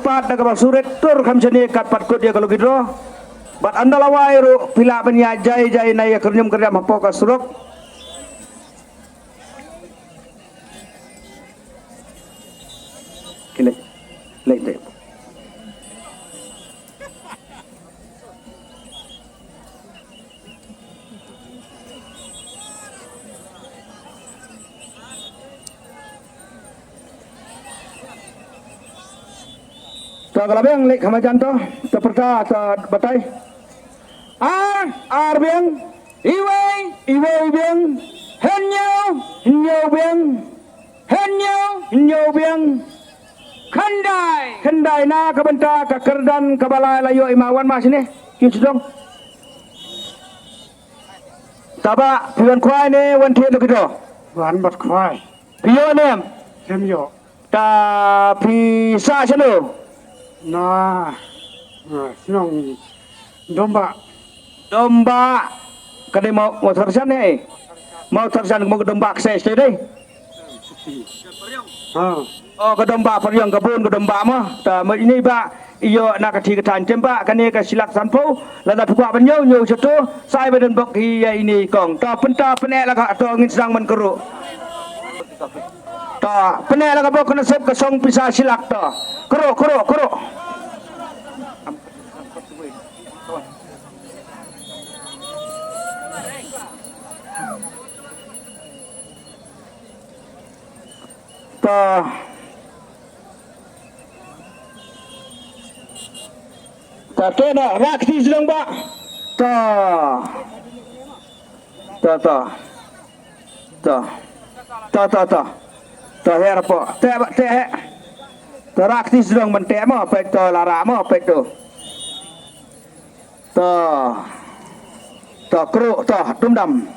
Pat nak suret tur kam sini kat pat ko dia kalau gitu. Bat andala wairu pila benya jai na ya kernyum kerja mapo ka surok. Kile. Late. Kalau bang lek kamajan to seperti batai bang iwe bang henyo bang kandai na kabenta ka kerdan kabala layo imawan mas ini kiu dong taba pion kwai ne wan the lo kido Wan bat kwai. pion nem Hemyo. ta pi sa chano Na. Sinong domba. domba kadai mau tersan ni mau tersan mau domba akses tadi oh ke domba periang kebun ke domba mah ta ini ba iyo nak kati ketan cempa kani ke silak sanpo lada pukua penyo nyo situ sai badan bok iya ini kong ta penta penek laka to ngin sedang menkeruk ta penek laka bok kena sep ke song pisah silak ta kero ta kena rakti sedang ba ta her po te ta rakti sedang mente mo pek to lara mo pek to ta kru ta tumdam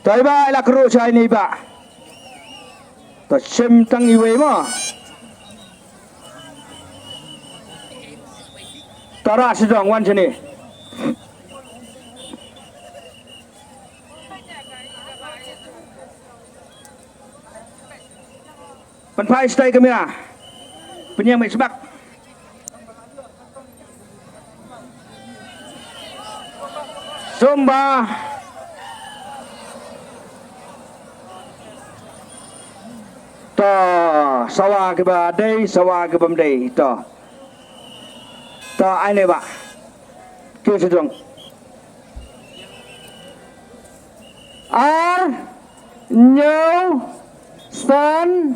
ta ba la kru sai ni ba ta sem tang iwe mo tara sedang wan sini penpai stay kami ah penyamai sebab Sumba to sawa ke badai sawa ke bamdai to ai này bạn kêu sử dụng nhiều san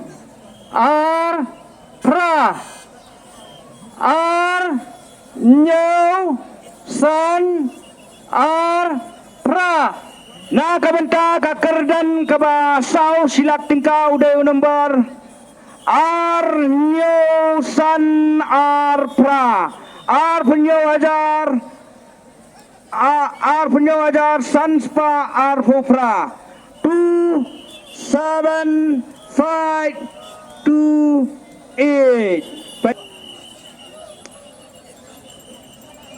pra nhiều san pra na kabenta ka kerdan ka ba sau silak tingkau deu nomor new san pra punya ajar sanspa fufra 27528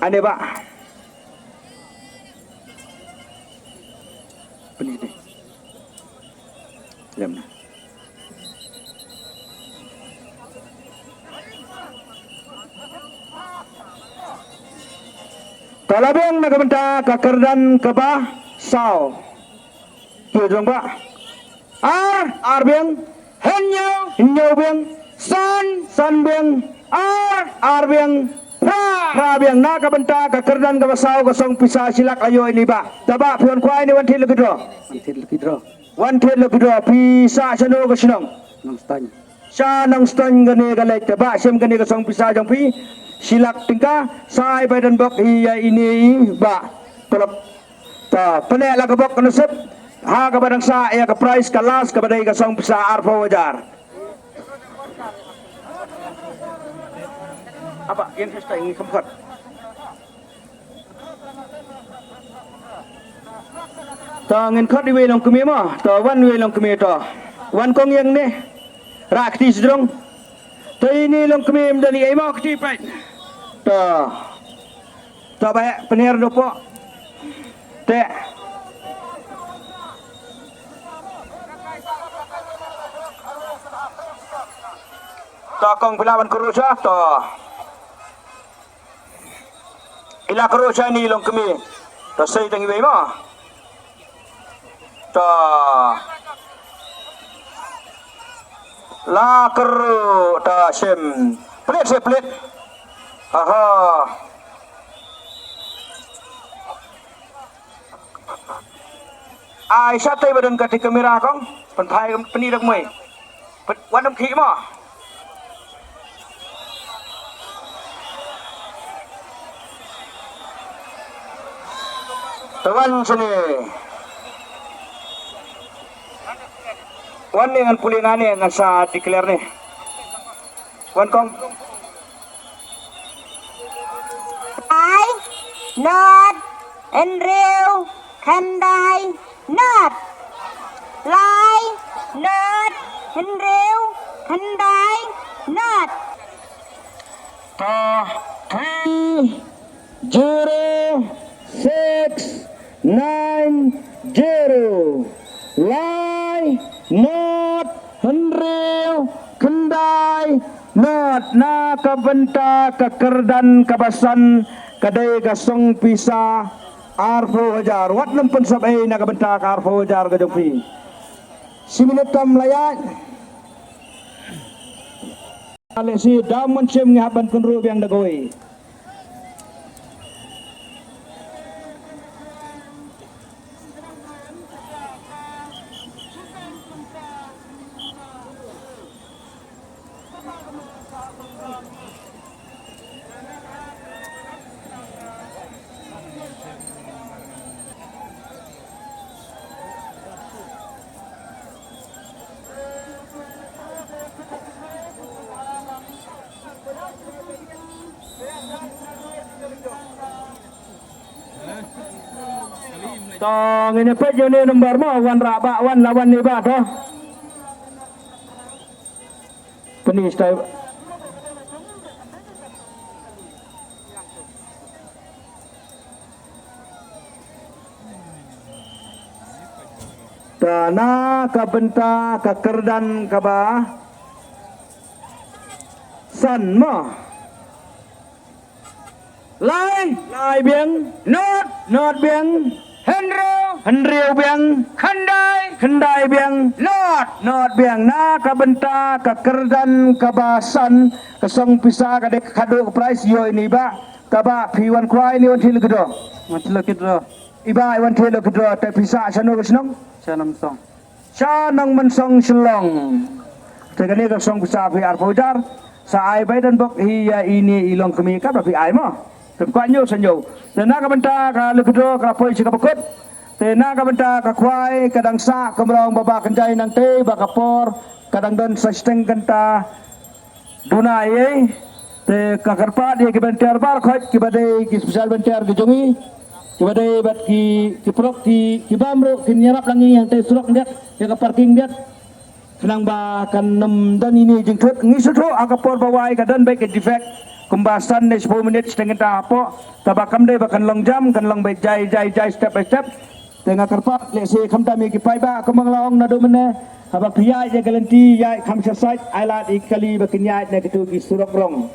ane pak penini lemna Talabeng nagamenta kakerdan kebah sau. Kieu jong ba. Beng henyo beng san beng beng pra beng nagamenta kakerdan kebah sau kosong pisah silak ayo ini ba. Taba pion kuai ni wan thil legidro. Wan thil legidro pisah chano kesinong. Nang stan. Sa nang stan gane galek taba sem gane kosong pisah jong pi silak tingkah sai badan bok iya ini ba kolop ta penek la bok konsep ha ka badang sa ya ka price ka last ka badai ka song pisa arpo wajar apa yang saya ingin kempat ta ngin khot di we long kemi ma ta wan we long kemi ta wan kong yang ne rakti sedrong ta ini long kemi mdani ai ma kti pai ta baik penir dopo te kong pilawan Croatia to. Ila Croatia ni long kami. To say tangi bay mo. To. La Kro ta sem. Plate se plate. Aha. Ai sát tay badan ka ti kamera kong. Panthai pani dak mai. Wan dam khi mo. Tawan sini. Wan dengan pulingan ni ngan sa declare ni. Wan kong. I not and real kandai not lie not and real kandai not Ta 3 0 6 9 0 lie not henreu kendai not na kabenta kekerdan kabasan kadai gasong pisa arfo hajar wat lempen sabai na kabenta ka arfo hajar gajopi siminetam layat alesi daman sem ngaban kunru yang dagoi tong ini pe jone nomor mo wan raba wan lawan ni ba to penis tai tanah kabenta kakerdan kaba san mo lai biang not biang Henry biang kendai biang not biang na kabenta kakerdan kabasan kesong pisa kadek kado price yo ini ba kaba piwan kwai ni wanti legedo iba wanti legedo te pisa sano kesnong sanang mensong selong tegane kesong pisa pi arpojar sa ai bai dan bok hiya ini ilong kemi ka pi ai mo Tepkanyo sanyo. Tena kabenta ka legedo ka poi sika pekut. Tena kabenta ka kwai kadang sa kamrong baba kenjai nang te bakapor kadang don sasteng kenta dunai te ka karpa dia kibenter bar khot kibade ki special benter gejongi kibade bat ki prok ki bamro ki nyarap langi yang te surok dia ya ka parking dia senang ba kan nem dan ini jengthut ngisutho akapor bawai kadan baik defect kumbasan ni 10 minit setengah tapo tabakam deh bahkan long jam kan long baik jai step by step tengah kerpak lesi kamta mi kipai ba kemang laong nado mene haba piyai je galanti yai kam sasai ailat ikali bakin yai ne kitu ki surok rong